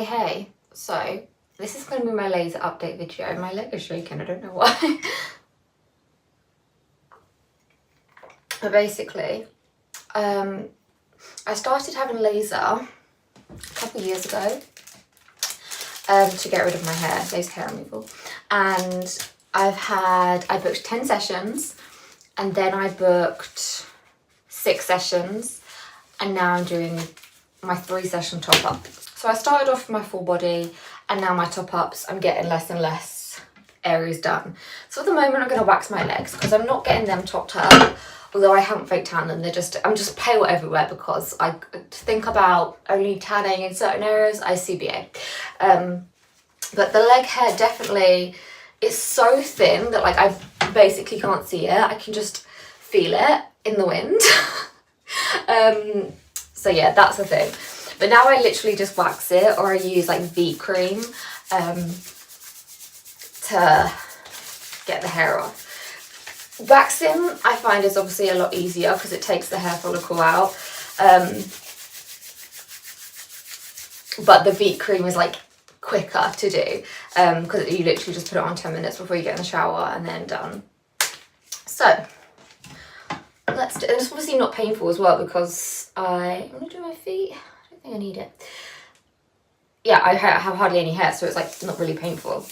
Hey, so this is going to be my laser update video. My leg is shaking, I don't know why. But basically, I started having laser a couple of years ago to get rid of my hair, laser hair removal. And I booked 10 sessions, and then I booked 6 sessions, and now I'm doing my 3-session top-up. So I started off with my full body, and now my top-ups, I'm getting less and less areas done. So at the moment I'm going to wax my legs because I'm not getting them topped up, although I haven't fake tanned them. I'm just pale everywhere because I think about only tanning in certain areas. I CBA. But the leg hair definitely is so thin that like I basically can't see it. I can just feel it in the wind. So yeah, that's the thing. But now I literally just wax it, or I use like V cream to get the hair off. Waxing I find is obviously a lot easier because it takes the hair follicle out. But the V cream is like quicker to do because you literally just put it on 10 minutes before you get in the shower and then done. So let's do, and it's obviously not painful as well because I'm gonna do my feet. I don't think I need it. Yeah, I have hardly any hair, so it's like not really painful.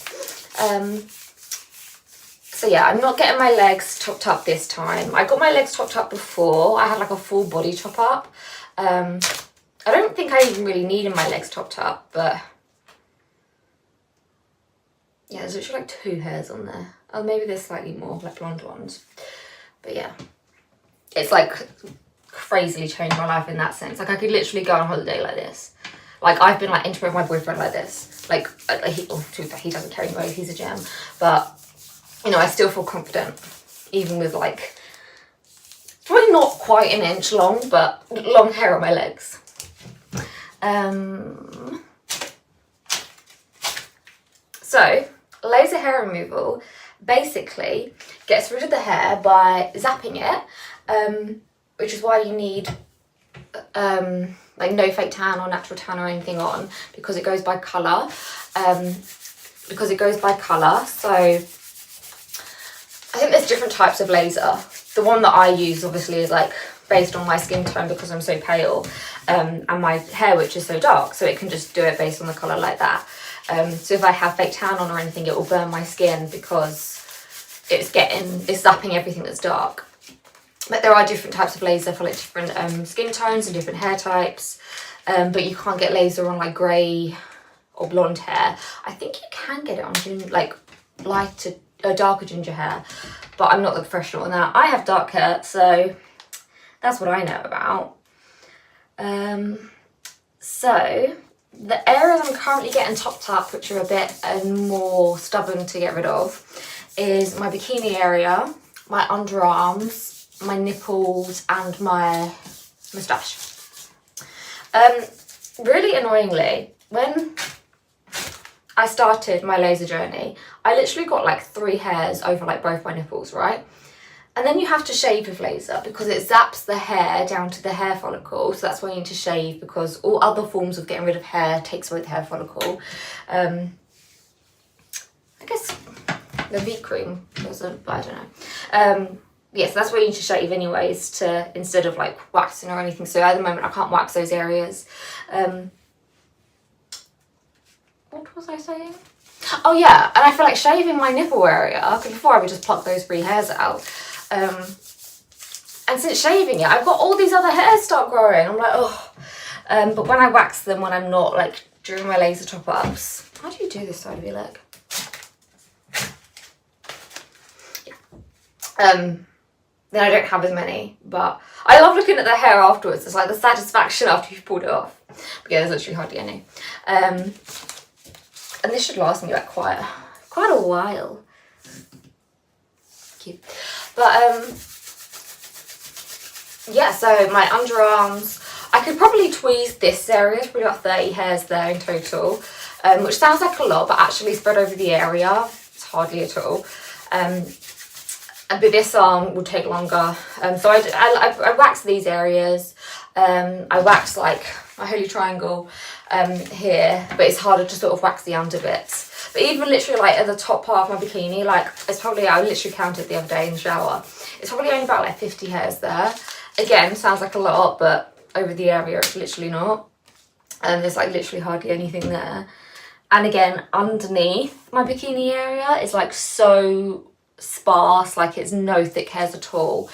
So yeah, I'm not getting my legs topped up this time. I got my legs topped up before. I had like a full body top up. I don't think I even really needed my legs topped up, but yeah, there's literally like 2 hairs on there. Oh, maybe there's slightly more, like blonde ones. But yeah, it's like crazily changed my life in that sense. Like I could literally go on holiday like this. Like I've been like intimate with my boyfriend like this. Like he doesn't care anyway, he's a gem. But you know, I still feel confident, even with like, probably not quite an inch long, but long hair on my legs. So laser hair removal basically gets rid of the hair by zapping it, which is why you need like no fake tan or natural tan or anything on, because it goes by colour. So I think there's different types of laser. The one that I use obviously is like based on my skin tone because I'm so pale, and my hair which is so dark, so it can just do it based on the colour like that. So if I have fake tan on or anything, it will burn my skin because it's zapping everything that's dark. But there are different types of laser for like different skin tones and different hair types, but you can't get laser on like grey or blonde hair. I think you can get it on like lighter, darker ginger hair, but I'm not the professional in that. I have dark hair, so that's what I know about. So the areas I'm currently getting topped up, which are a bit more stubborn to get rid of, is my bikini area, my underarms, my nipples, and my moustache. Really annoyingly, when I started my laser journey, I literally got like 3 hairs over like both my nipples, right? And then you have to shave with laser because it zaps the hair down to the hair follicle. So that's why you need to shave, because all other forms of getting rid of hair takes away the hair follicle. I guess the V cream doesn't, but I don't know. Yes, that's why you need to shave anyways, to instead of like waxing or anything. So at the moment I can't wax those areas. What was I saying? Oh yeah, and I feel like shaving my nipple area, because before I would just pluck those 3 hairs out. And since shaving it, I've got all these other hairs start growing. I'm like, oh. But when I wax them, when I'm not like during my laser top-ups. How do you do this side of your leg? Yeah. Then I don't have as many, but I love looking at the hair afterwards. It's like the satisfaction after you've pulled it off. But yeah, there's literally hardly any. And this should last me like quite a while. Cute. But yeah, so my underarms, I could probably tweeze this area. There's probably about 30 hairs there in total, which sounds like a lot, but actually spread over the area, it's hardly at all. But this arm would take longer. So I wax these areas. I wax like my holy triangle here, but it's harder to sort of wax the under bits. But even literally like at the top part of my bikini, like it's probably, I literally counted the other day in the shower, it's probably only about like 50 hairs there. Again, sounds like a lot, but over the area it's literally not. And there's like literally hardly anything there. And again, underneath my bikini area is like so sparse, like it's no thick hairs at all,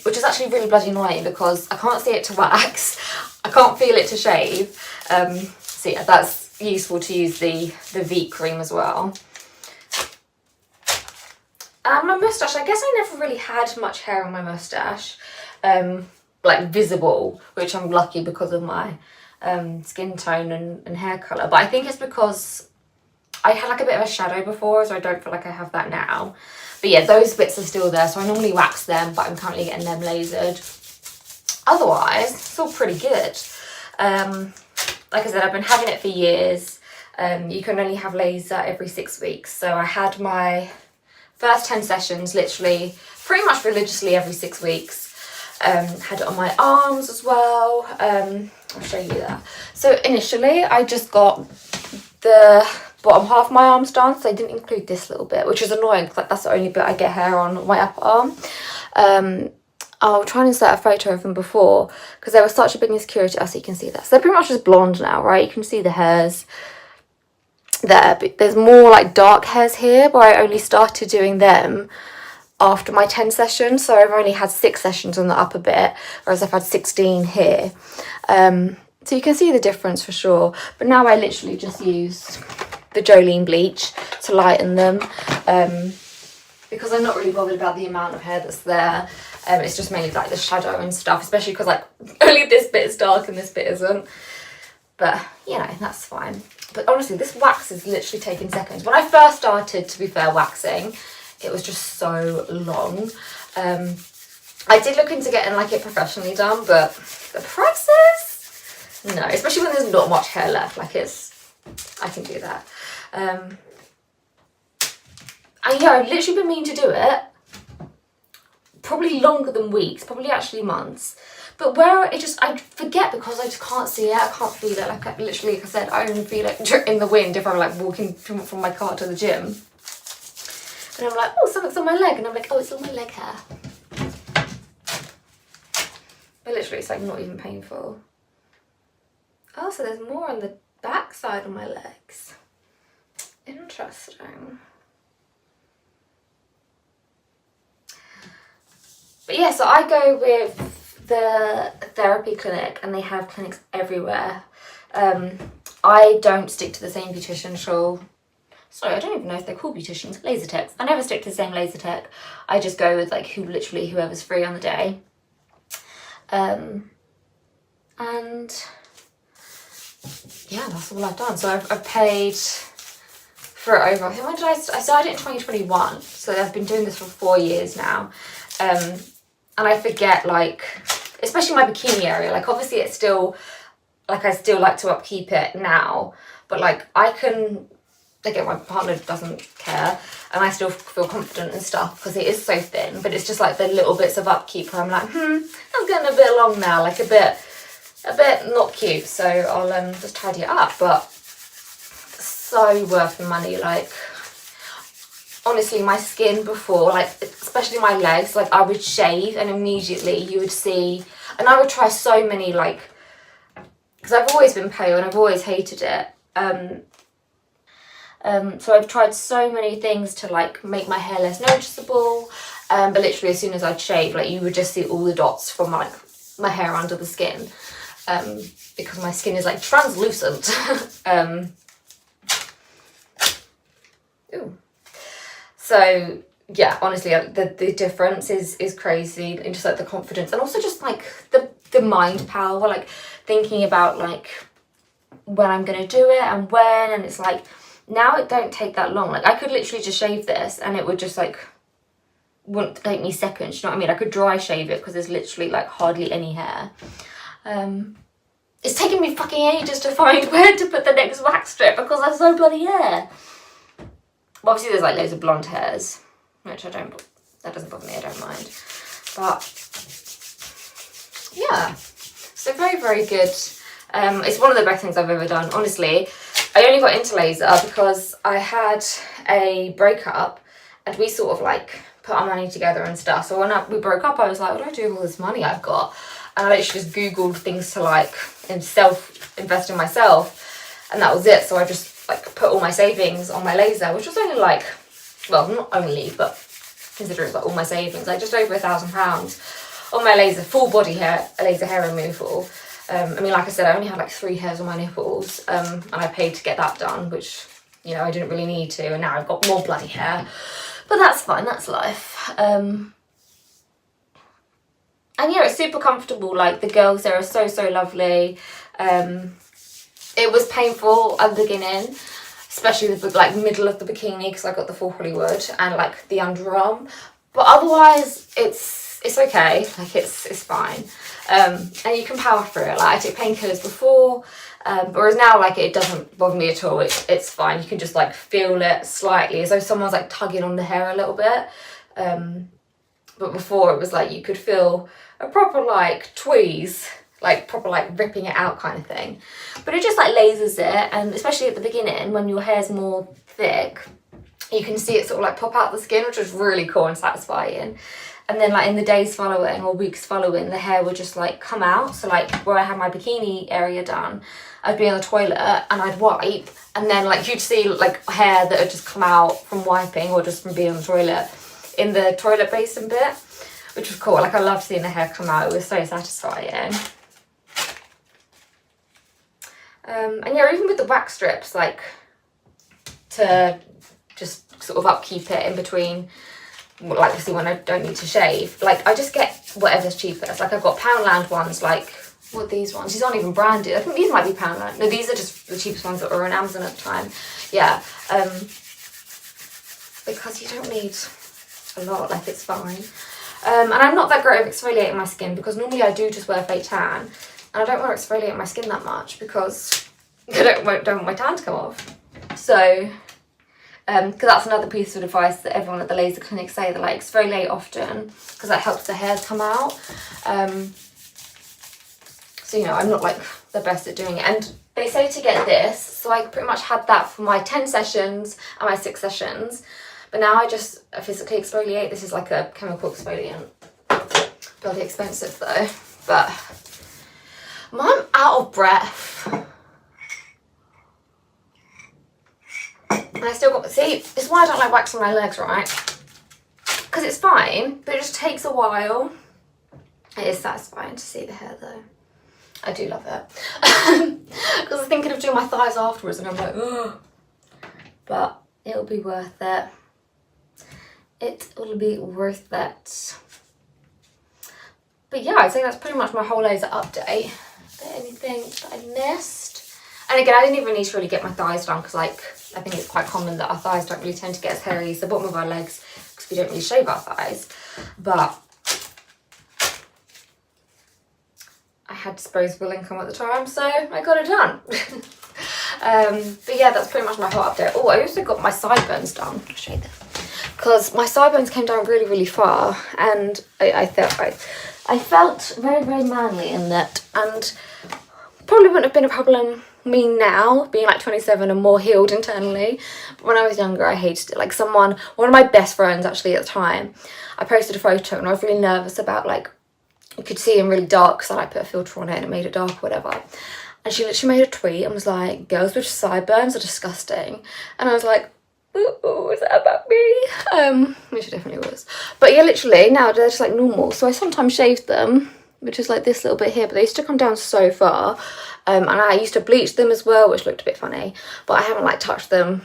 which is actually really bloody annoying because I can't see it to wax, I can't feel it to shave. So yeah, that's useful to use the V cream as well. My moustache, I guess I never really had much hair on my moustache, like visible, which I'm lucky because of my skin tone and hair colour, but I think it's because I had like a bit of a shadow before, so I don't feel like I have that now. But yeah, those bits are still there, so I normally wax them, but I'm currently getting them lasered. Otherwise, it's all pretty good. Like I said, I've been having it for years. You can only have laser every 6 weeks, so I had my first 10 sessions literally pretty much religiously every 6 weeks. Had it on my arms as well. I'll show you that. So initially I just got the bottom half of my arms done, so I didn't include this little bit, which is annoying because like, that's the only bit I get hair on my upper arm. I'll try and insert a photo of them before because they were such a big insecurity. So you can see that. So they're pretty much just blonde now, right? You can see the hairs there, but there's more like dark hairs here where I only started doing them after my 10 sessions. So I've only had 6 sessions on the upper bit, whereas I've had 16 here. So you can see the difference for sure. But now I literally just use the Jolene bleach to lighten them, because I'm not really bothered about the amount of hair that's there. It's just mainly like the shadow and stuff, especially because like only this bit is dark and this bit isn't. But you know, that's fine. But honestly, this wax is literally taking seconds. When I first started, to be fair, waxing, it was just so long. I did look into getting like it professionally done, but the prices, no, especially when there's not much hair left. Like I can do that. And yeah, I've literally been meaning to do it probably longer than weeks, probably actually months. But where I forget because I just can't see it, I can't feel it. Like literally, like I said, I only feel it in the wind if I'm like walking from my car to the gym. And I'm like, oh, something's on my leg. And I'm like, oh, it's on my leg hair. But literally, it's like not even painful. Oh, so there's more on the back side of my legs. Interesting. But yeah, so I go with the Therapie Clinic and they have clinics everywhere. I don't stick to the same beautician, sorry, I don't even know if they're called beauticians, laser techs. I never stick to the same laser tech. I just go with like whoever's free on the day. And yeah, that's all I've done. So I've paid for it over, I think when did I started in 2021, so I've been doing this for 4 years now. And I forget, like, especially my bikini area, like obviously it's still, like I still like to upkeep it now, but like I can, again, my partner doesn't care and I still feel confident and stuff because it is so thin, but it's just like the little bits of upkeep where I'm like, I'm getting a bit long now, like a bit not cute, so I'll just tidy it up. But so worth the money. Like honestly, my skin before, like especially my legs, like I would shave and immediately you would see, and I would try so many, like, because I've always been pale and I've always hated it, so I've tried so many things to like make my hair less noticeable, but literally as soon as I'd shave, like you would just see all the dots from like my hair under the skin, because my skin is like translucent. Ooh. So yeah, honestly, the difference is crazy, and just like the confidence, and also just like the mind power, like thinking about like when I'm gonna do it and when, and it's like now it don't take that long. Like I could literally just shave this and it would just like wouldn't take me seconds, you know what I mean? I could dry shave it because there's literally like hardly any hair. It's taken me fucking ages to find where to put the next wax strip because there's so bloody hair. Well, obviously there's like loads of blonde hairs, which that doesn't bother me, I don't mind. But yeah, So very, very good. It's one of the best things I've ever done, honestly. I only got into laser because I had a breakup and we sort of like put our money together and stuff. So when we broke up, I was like, what do I do with all this money I've got? And I literally just Googled things to like invest in myself, and that was it. So I just like put all my savings on my laser, which was only like, well, not only, but considering it's like all my savings, like just over £1,000 on my laser, full body laser hair removal. I mean, like I said, I only had like 3 hairs on my nipples, and I paid to get that done, which, you know, I didn't really need to, and now I've got more bloody hair, but that's fine, that's life. And yeah, it's super comfortable. Like, the girls there are so, so lovely. It was painful at the beginning, especially with the like middle of the bikini, because I got the full Hollywood and like the underarm, but otherwise it's okay, like it's fine. And you can power through it. Like, I took painkillers before, whereas now, like, it doesn't bother me at all. It's fine. You can just like feel it slightly as though someone's like tugging on the hair a little bit. But before, it was like you could feel a proper like tweeze, like proper like ripping it out kind of thing. But it just like lasers it, and especially at the beginning when your hair's more thick, you can see it sort of like pop out the skin, which is really cool and satisfying. And then like in the days following or weeks following, the hair would just like come out. So like where I had my bikini area done, I'd be on the toilet and I'd wipe, and then like you'd see like hair that had just come out from wiping or just from being on the toilet in the toilet basin bit, which was cool. Like, I loved seeing the hair come out. It was so satisfying. And yeah, even with the wax strips, like, to just sort of upkeep it in between, like, obviously when I don't need to shave, like, I just get whatever's cheapest. Like, I've got Poundland ones, like, what are these ones? These aren't even branded. I think these might be Poundland. No, these are just the cheapest ones that were on Amazon at the time. Yeah. Because you don't need a lot, like, it's fine. And I'm not that great at exfoliating my skin, because normally I do just wear fake tan, and I don't want to exfoliate my skin that much because I don't want my tan to come off. So, because that's another piece of advice that everyone at the laser clinic say, that like exfoliate often because that helps the hairs come out. So, you know, I'm not like the best at doing it, and they say to get this, so I pretty much had that for my 10 sessions and my 6 sessions. But now I just physically exfoliate. This is like a chemical exfoliant. Bloody expensive though. But I'm out of breath. And I still got, see, this is why I don't like waxing my legs, right? Because it's fine, but it just takes a while. It is satisfying to see the hair though. I do love it. Because I'm thinking of doing my thighs afterwards and I'm like, ugh. But it'll be worth it. It will be worth it. But yeah, I'd say that's pretty much my whole laser update. Is there anything that I missed? And again, I didn't even need to really get my thighs done, because like, I think it's quite common that our thighs don't really tend to get as hairy as the bottom of our legs, because we don't really shave our thighs. But I had disposable income at the time, so I got it done. But yeah, that's pretty much my whole update. Oh, I also got my sideburns done. I'll show you this. Because my sideburns came down really, really far, and I felt very, very manly in that, and probably wouldn't have been a problem me now, being like 27 and more healed internally, but when I was younger I hated it. Like, one of my best friends actually at the time, I posted a photo and I was really nervous about, like, you could see him really dark because I like put a filter on it and it made it dark or whatever, and she literally made a tweet and was like, girls with sideburns are disgusting, and I was like, ooh, is that about me? Which it definitely was. But yeah, literally now they're just like normal. So I sometimes shave them, which is like this little bit here, but they used to come down so far. And I used to bleach them as well, which looked a bit funny, but I haven't like touched them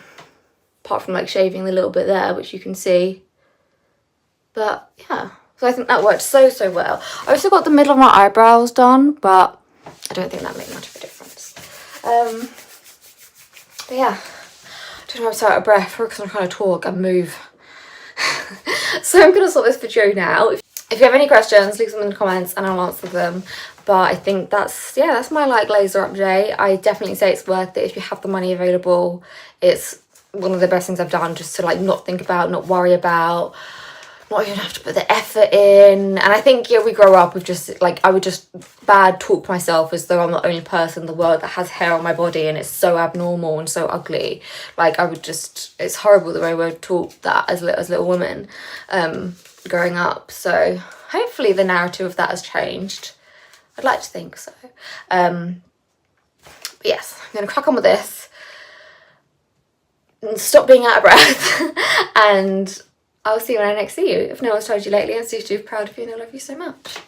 apart from like shaving the little bit there, which you can see. But yeah, so I think that worked so, so well. I also got the middle of my eyebrows done, but I don't think that made much of a difference. But yeah, I don't know, I'm so out of breath because I'm trying to talk and move. So I'm going to stop this video now. If you have any questions, leave them in the comments and I'll answer them. But I think that's my like laser update. I definitely say it's worth it if you have the money available. It's one of the best things I've done, just to like not think about, not worry about, not even have to put the effort in. And I think, yeah, we grow up with just like, I would just bad talk myself as though I'm the only person in the world that has hair on my body and it's so abnormal and so ugly. Like I would just, it's horrible the way we're taught that as little women growing up. So hopefully the narrative of that has changed. I'd like to think so. But yes, I'm gonna crack on with this and stop being out of breath and I'll see you when I next see you. If no one's told you lately, I'm super proud of you and I love you so much. Bye.